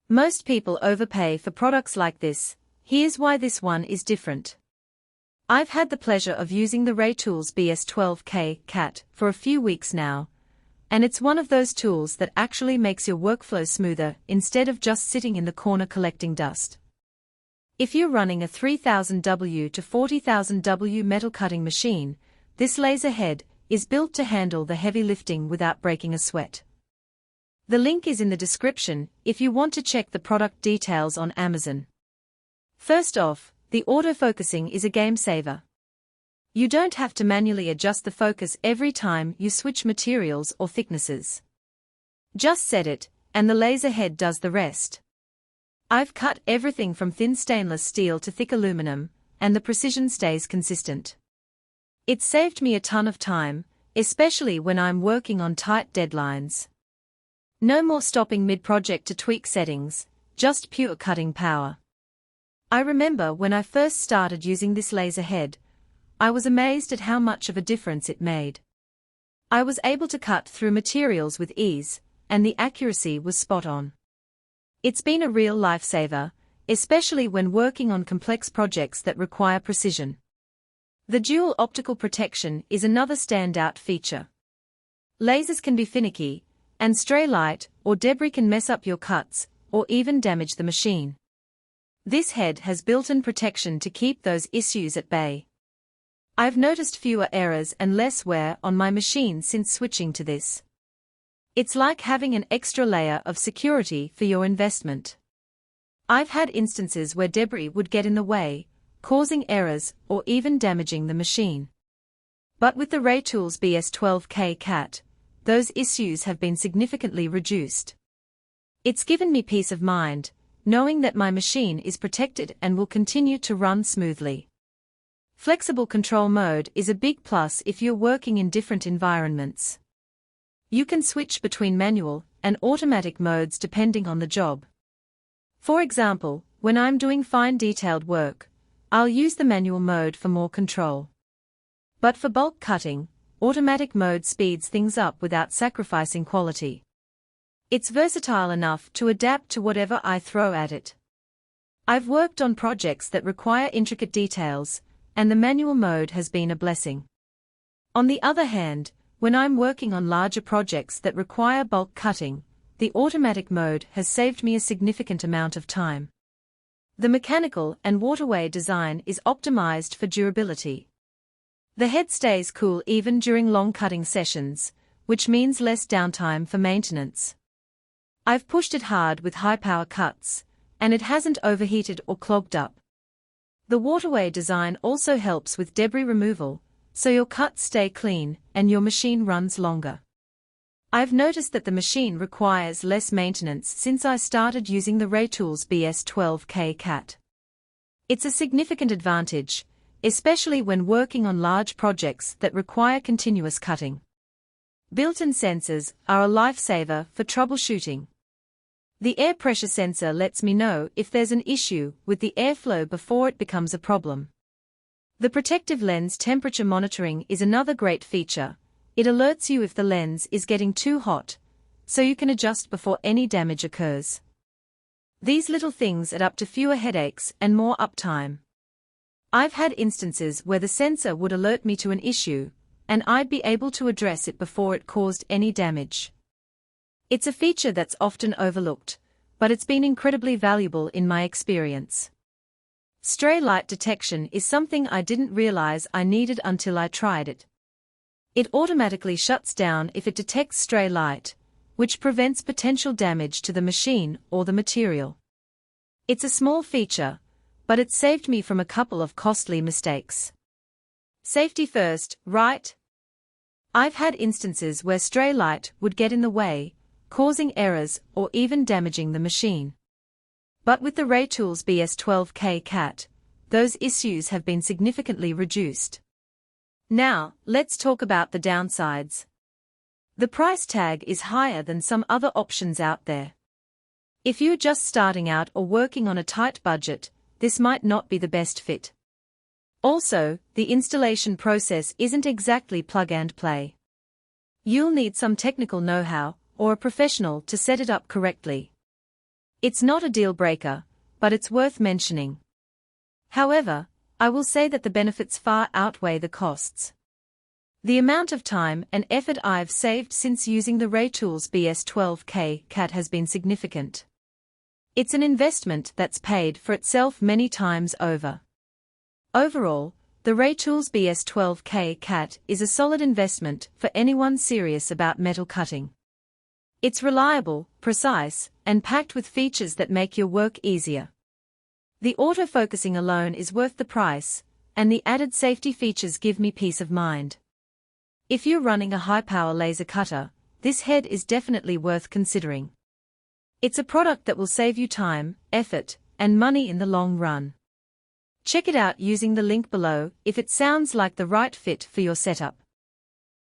Most people overpay for products like this. Here's why this one is different. I've had the pleasure of using the Raytools BS12K-CAT for a few weeks now, and it's one of those tools that actually makes your workflow smoother instead of just sitting in the corner collecting dust. If you're running a 3000W to 40,000W metal cutting machine, this laser head is built to handle the heavy lifting without breaking a sweat. The link is in the description if you want to check the product details on Amazon. First off, the autofocusing is a game saver. You don't have to manually adjust the focus every time you switch materials or thicknesses. Just set it, and the laser head does the rest. I've cut everything from thin stainless steel to thick aluminum, and the precision stays consistent. It's saved me a ton of time, especially when I'm working on tight deadlines. No more stopping mid-project to tweak settings, just pure cutting power. I remember when I first started using this laser head, I was amazed at how much of a difference it made. I was able to cut through materials with ease, and the accuracy was spot on. It's been a real lifesaver, especially when working on complex projects that require precision. The dual optical protection is another standout feature. Lasers can be finicky, and stray light or debris can mess up your cuts, or even damage the machine. This head has built-in protection to keep those issues at bay. I've noticed fewer errors and less wear on my machine since switching to this. It's like having an extra layer of security for your investment. I've had instances where debris would get in the way, causing errors or even damaging the machine. But with the Raytools BS12K-CAT, those issues have been significantly reduced. It's given me peace of mind, knowing that my machine is protected and will continue to run smoothly. Flexible control mode is a big plus if you're working in different environments. You can switch between manual and automatic modes depending on the job. For example, when I'm doing fine detailed work, I'll use the manual mode for more control. But for bulk cutting, automatic mode speeds things up without sacrificing quality. It's versatile enough to adapt to whatever I throw at it. I've worked on projects that require intricate details, and the manual mode has been a blessing. On the other hand, when I'm working on larger projects that require bulk cutting, the automatic mode has saved me a significant amount of time. The mechanical and waterway design is optimized for durability. The head stays cool even during long cutting sessions, which means less downtime for maintenance. I've pushed it hard with high-power cuts, and it hasn't overheated or clogged up. The waterway design also helps with debris removal, so your cuts stay clean and your machine runs longer. I've noticed that the machine requires less maintenance since I started using the Raytools BS12K-CAT. It's a significant advantage, especially when working on large projects that require continuous cutting. Built-in sensors are a lifesaver for troubleshooting. The air pressure sensor lets me know if there's an issue with the airflow before it becomes a problem. The protective lens temperature monitoring is another great feature. It alerts you if the lens is getting too hot, so you can adjust before any damage occurs. These little things add up to fewer headaches and more uptime. I've had instances where the sensor would alert me to an issue, and I'd be able to address it before it caused any damage. It's a feature that's often overlooked, but it's been incredibly valuable in my experience. Stray light detection is something I didn't realize I needed until I tried it. It automatically shuts down if it detects stray light, which prevents potential damage to the machine or the material. It's a small feature, but it saved me from a couple of costly mistakes. Safety first, right? I've had instances where stray light would get in the way, causing errors or even damaging the machine. But with the Raytools BS12K-CAT, those issues have been significantly reduced. Now, let's talk about the downsides. The price tag is higher than some other options out there. If you're just starting out or working on a tight budget, this might not be the best fit. Also, the installation process isn't exactly plug and play. You'll need some technical know-how or a professional to set it up correctly. It's not a deal breaker, but it's worth mentioning. However, I will say that the benefits far outweigh the costs. The amount of time and effort I've saved since using the Raytools BS12K-CAT has been significant. It's an investment that's paid for itself many times over. Overall, the Raytools BS12K-CAT is a solid investment for anyone serious about metal cutting. It's reliable, precise, and packed with features that make your work easier. The autofocusing alone is worth the price, and the added safety features give me peace of mind. If you're running a high-power laser cutter, this head is definitely worth considering. It's a product that will save you time, effort, and money in the long run. Check it out using the link below if it sounds like the right fit for your setup.